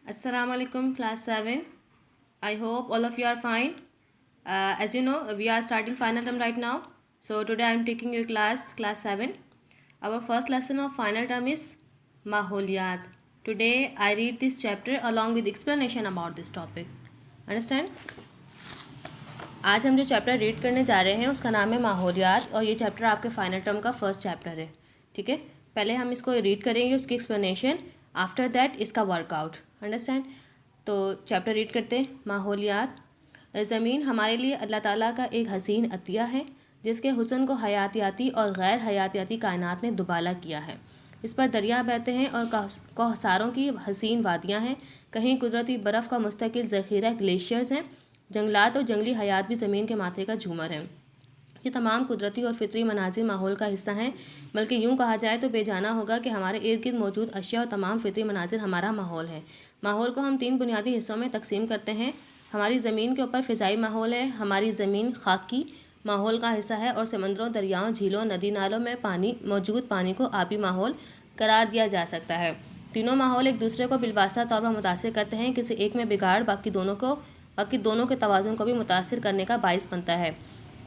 Assalamu alaikum, class 7. I hope all of you are fine. As you know, we are starting final term right now. So today I am taking your class 7. Our first lesson of final term is Maholiyat. Today I read this chapter along with explanation about this topic. Understand? आज हम जो chapter read करने जा रहे हैं उसका नाम है माहौलियात और ये चैप्टर आपके फाइनल टर्म का फर्स्ट चैप्टर है. ठीक है, पहले हम इसको रीड करेंगे, उसकी एक्सप्लेनेशन, आफ्टर दैट इसका वर्कआउट. अंडरस्टैंड? तो चैप्टर रीड करते हैं. माहौलियात. ज़मीन हमारे लिए अल्लाह ताला का एक हसीन अतिया है जिसके हुस्न को हयातियाती और गैर हयातियाती कायनात ने दुबाला किया है. इस पर दरिया बहते हैं और कौसारों की हसीन वादियाँ हैं. कहीं कुदरती बर्फ़ का मुस्तकिल ज़ख़ीरा ग्लेशियर्स हैं. जंगलात और जंगली हयात भी ज़मीन के माथे का झूमर है. ये तमाम कुदरती और फितरी मनाजिर माहौल का हिस्सा हैं. बल्कि यूँ कहा जाए तो बेजाना होगा कि हमारे इर्द गिर्द मौजूद अशिया और तमाम फितरी मनाजिर हमारा माहौल है. माहौल को हम 3 बुनियादी हिस्सों में तकसीम करते हैं. हमारी ज़मीन के ऊपर फ़िज़ाई माहौल है. हमारी ज़मीन खाकी माहौल का हिस्सा है और समंदरों, दरियाओं, झीलों, नदी नालों में मौजूद पानी को आबी माहौल करार दिया जा सकता है. तीनों माहौल एक दूसरे को बिलवास्ता तौर पर मुतासिर करते हैं. किसी एक में बिगाड़ बाकी दोनों के तवाज़ुन को भी मुतासिर करने का बाइस बनता है.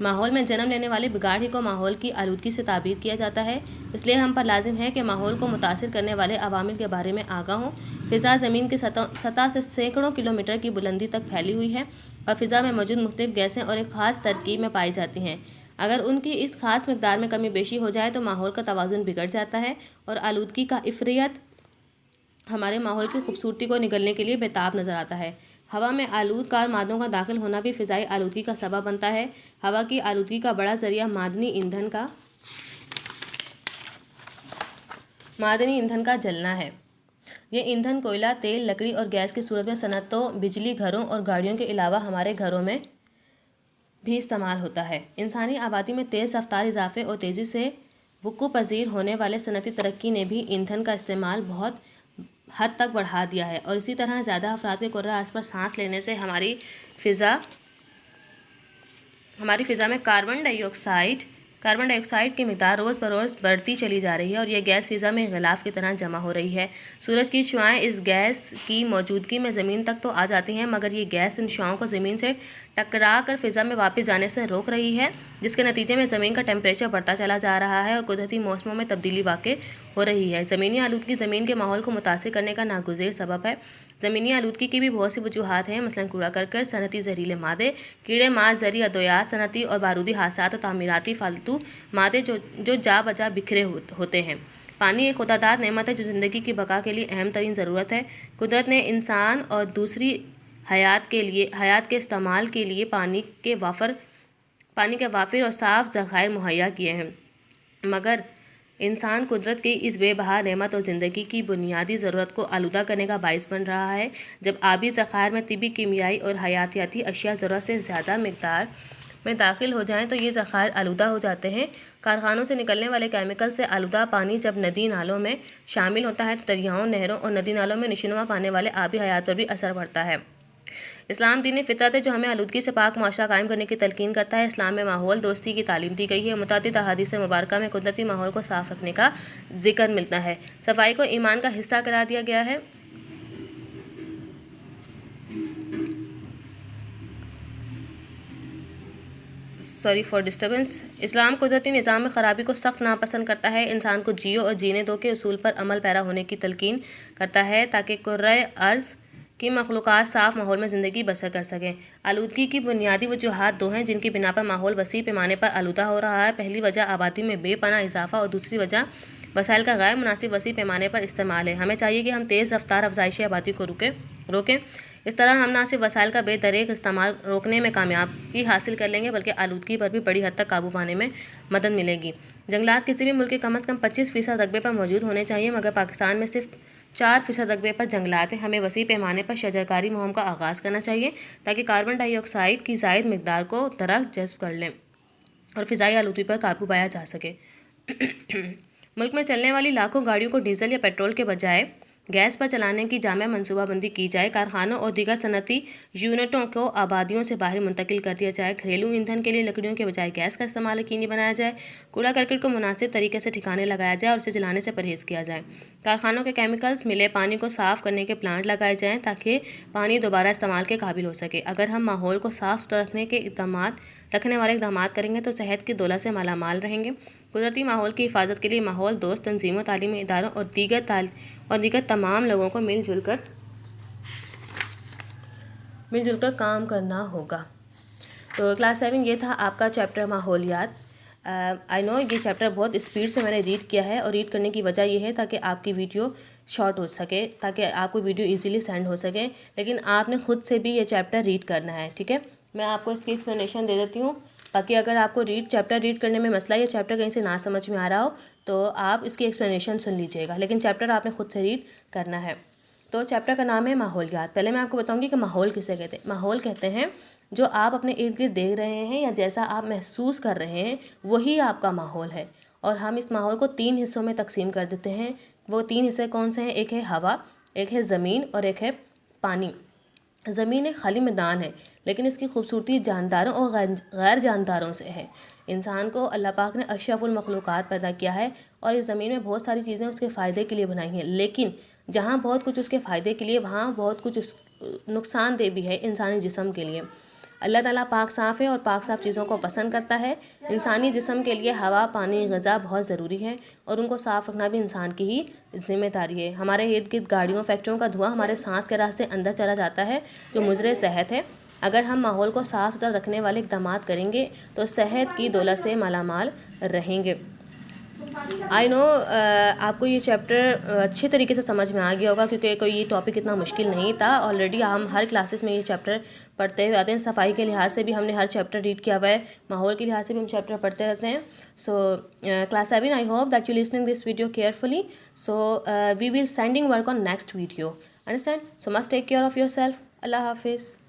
माहौल में जन्म लेने वाले बिगाड़ ही को माहौल की आलूदगी से ताबीर किया जाता है. इसलिए हम पर लाजिम है कि माहौल को मुतासिर करने वाले अवामिल के बारे में आगाह हों. फ़िज़ा ज़मीन की सतह से सैकड़ों किलोमीटर की बुलंदी तक फैली हुई है और फ़िज़ा में मौजूद मुख्तलिफ़ गैसें और एक ख़ास तरकीब में पाई जाती हैं. अगर उनकी इस ख़ास मकदार में कमी बेशी हो जाए तो माहौल का तवाज़ुन बिगड़ जाता है और आलूदगी का इफ़रियत हमारे माहौल की खूबसूरती को निगलने के लिए बेताब नज़र आता है. हवा में आलूदकार मादों का दाखिल होना भी फ़िज़ाई आलूदगी का सबब बनता है. हवा की आलूदगी का बड़ा ज़रिया मादनी ईंधन का जलना है. ये ईंधन कोयला, तेल, लकड़ी और गैस की सूरत में सनअतों, बिजली, घरों और गाड़ियों के अलावा हमारे घरों में भी इस्तेमाल होता है. इंसानी आबादी में तेज़ रफ्तार इजाफे और तेज़ी से वक़ूअ पज़ीर होने वाले सनअती तरक्की ने भी ईंधन का इस्तेमाल बहुत हद तक बढ़ा दिया है. और इसी तरह ज़्यादा अफराद के कुर्रा अर्ज़ पर सांस लेने से हमारी फ़िज़ा में कार्बन डाइऑक्साइड की मिक़दार रोज़ बरोज़ बढ़ती चली जा रही है और यह गैस फ़िज़ा में ग़िलाफ़ की तरह जमा हो रही है. सूरज की शुआएँ इस गैस की मौजूदगी में ज़मीन तक तो आ जाती हैं, मगर ये गैस इन शुआओं को ज़मीन से टकरा कर फ़िज़ा में वापस जाने से रोक रही है, जिसके नतीजे में ज़मीन का टेम्परेचर बढ़ता चला जा रहा है और कुदरती मौसमों में तब्दीली वाक़ हो रही है. ज़मीनी आलूदगी ज़मीन के माहौल को मुतासिर करने का नागुज़ेर सबब है. ज़मीनी आलूदगी की भी बहुत सी वजूहात हैं. मसलन कूड़ा करकट, सनअती ज़हरीले मादे, कीड़े मार, ज़री अद्वियात, सनअती और बारूदी हादसात और तामीराती फालतू मादे जो जा बजा बिखरे होते हैं. पानी एक खुदादाद नेमत है जो ज़िंदगी की बका के लिए अहम तरीन ज़रूरत है. कुदरत ने इंसान और दूसरी हयात के इस्तेमाल के लिए पानी के वाफिर और साफ़ ज़खायर मुहैया किए हैं, मगर इंसान कुदरत की इस बेबहा नेमत और ज़िंदगी की बुनियादी ज़रूरत को आलूदा करने का बाइस बन रहा है. जब आबी ज़खायर में तिबी, कीमियाई और हयातियाती अशिया ज़रूरत से ज़्यादा मकदार में दाखिल हो जाएं तो ये ज़खायर आलूदा हो जाते हैं. कारखानों से निकलने वाले केमिकल से आलूदा पानी जब नदी नालों में शामिल होता है तो दरियाओं, नहरों और नदी नालों में नशोनुमा पाने वाले आबी हयात पर भी असर पड़ता है. इस्लाम दीन फितरत है जो हमें आलूदगी से पाक मुआशरा कायम करने की तलकीन करता है. इस्लाम में माहौल दोस्ती की तालीम दी गई है. मुतअद्दिद अहादीस मुबारका में कुदरती माहौल को साफ़ रखने का जिक्र मिलता है. सफाई को ईमान का हिस्सा करार दिया गया है. Sorry for disturbance. इस्लाम कुदरती निज़ाम में ख़राबी को सख्त नापसंद करता है. इंसान को जियो और जीने दो के उसूल पर अमल पैरा होने की तलकीन करता है ताकि कुर्रे अर्ज़ की मखलूक़ात साफ़ माहौल में ज़िंदगी बसर कर सकें. आलूदगी की बुनियादी वजूहात 2 हैं जिनकी बिना पर माहौल वसी पैमाने पर आलूदा हो रहा है. पहली वजह आबादी में बेपनाह इजाफ़ा और दूसरी वजह वसाइल का गैर मुनासिब वसी पैमाने पर इस्तेमाल है. हमें चाहिए कि हम तेज़ रफ्तार अफज़ाइश आबादी को रोकें. इस तरह हम न सिर्फ वसाइल का बेदरेक इस्तेमाल रोकने में कामयाबी हासिल कर लेंगे बल्कि आलूदगी पर भी बड़ी हद तक काबू पाने में मदद मिलेगी. जंगलात किसी भी मुल्क के कम से कम 25% रकबे पर मौजूद होने चाहिए, मगर पाकिस्तान में सिर्फ 4% रकबे पर जंगलात हैं. हमें वसी पैमाने पर शजरकारी मुहिम का आगाज़ करना चाहिए ताकि कार्बन डाइऑक्साइड की ज़ायद मकदार को दरख्त जज़्ब कर लें और फ़िज़ाई आलूदगी पर काबू पाया जा सके. मुल्क में चलने वाली लाखों गाड़ियों को डीज़ल या पेट्रोल के बजाय गैस पर चलाने की जामिया मनसूबाबंदी की जाए। कारखानों और दीगर सनती यूनिटों को आबादियों से बाहर मुंतकिल कर दिया जाए। घरेलू ईंधन के लिए लकड़ियों के बजाय गैस का इस्तेमाल यकीनी बनाया जाए। कूड़ा करकट को मुनासिब तरीके से ठिकाने लगाया जाए और उसे जलाने से परहेज़ किया जाए। कारखानों के केमिकल्स मिले पानी को साफ़ करने के प्लांट लगाए जाएँ ताकि पानी दोबारा इस्तेमाल के काबिल हो सके। अगर हम माहौल को साफ़ सुथरा रखने वाले इक़दामात करेंगे तो सेहत की दौलत से मालामाल रहेंगे। कुदरती माहौल की हिफाजत के लिए माहौल दोस्त तंजीमों, तालीमी इदारों और दीगर तमाम लोगों को मिलजुल कर काम करना होगा। तो क्लास 7 ये था आपका चैप्टर माहौलियात। आई नो ये चैप्टर बहुत स्पीड से मैंने रीड किया है और रीड करने की वजह यह है ताकि आपकी वीडियो शॉर्ट हो सके, ताकि आपको वीडियो इजीली सेंड हो सके, लेकिन आपने ख़ुद से भी ये चैप्टर रीड करना है, ठीक है। मैं आपको इसकी एक्सप्लेनेशन दे देती हूँ, बाकी अगर आपको चैप्टर रीड करने में मसला या चैप्टर कहीं से ना समझ में आ रहा हो तो आप इसकी एक्सप्लेनेशन सुन लीजिएगा, लेकिन चैप्टर आपने ख़ुद से रीड करना है। तो चैप्टर का नाम है माहौलियात। पहले मैं आपको बताऊंगी कि माहौल किसे कहते हैं। माहौल कहते हैं जो आप अपने इर्द गिर्द देख रहे हैं या जैसा आप महसूस कर रहे हैं वही आपका माहौल है। और हम इस माहौल को 3 हिस्सों में तकसीम कर देते हैं। वो 3 हिस्से कौन से हैं? एक है हवा, एक है ज़मीन और एक है पानी। ज़मीन एक खाली मैदान है, लेकिन इसकी खूबसूरती जानदारों और गैर जानदारों से है। इंसान को अल्लाह पाक ने अशरफुल मखलूक़ात पैदा किया है और इस ज़मीन में बहुत सारी चीज़ें उसके फ़ायदे के लिए बनाई हैं, लेकिन जहाँ बहुत कुछ उसके फ़ायदे के लिए वहाँ बहुत कुछ नुकसानदेह भी है इंसानी जिस्म के लिए। अल्लाह ताला पाक साफ़ है और पाक साफ़ चीज़ों को पसंद करता है। इंसानी जिस्म के लिए हवा, पानी, ग़िज़ा बहुत ज़रूरी है और उनको साफ़ रखना भी इंसान की ही ज़िम्मेदारी है। हमारे इर्द गिर्द गाड़ियों, फैक्ट्रियों का धुआं हमारे सांस के रास्ते अंदर चला जाता है जो मुज़र सेहत है। अगर हम माहौल को साफ़ सुथरा रखने वाले इक़दामात करेंगे तो सेहत की दौलत से मालामाल रहेंगे। आई नो आपको ये चैप्टर अच्छे तरीके से समझ में आ गया होगा, क्योंकि कोई ये टॉपिक इतना मुश्किल नहीं था। ऑलरेडी हम हर क्लासेस में ये चैप्टर पढ़ते हुए आते हैं। सफाई के लिहाज से भी हमने हर चैप्टर रीड किया हुआ है, माहौल के लिहाज से भी हम चैप्टर पढ़ते रहते हैं। So class 7, I hope that you listening this video carefully. So we will sending work on next video, understand? So must take care of your self. अल्लाह हाफिज़।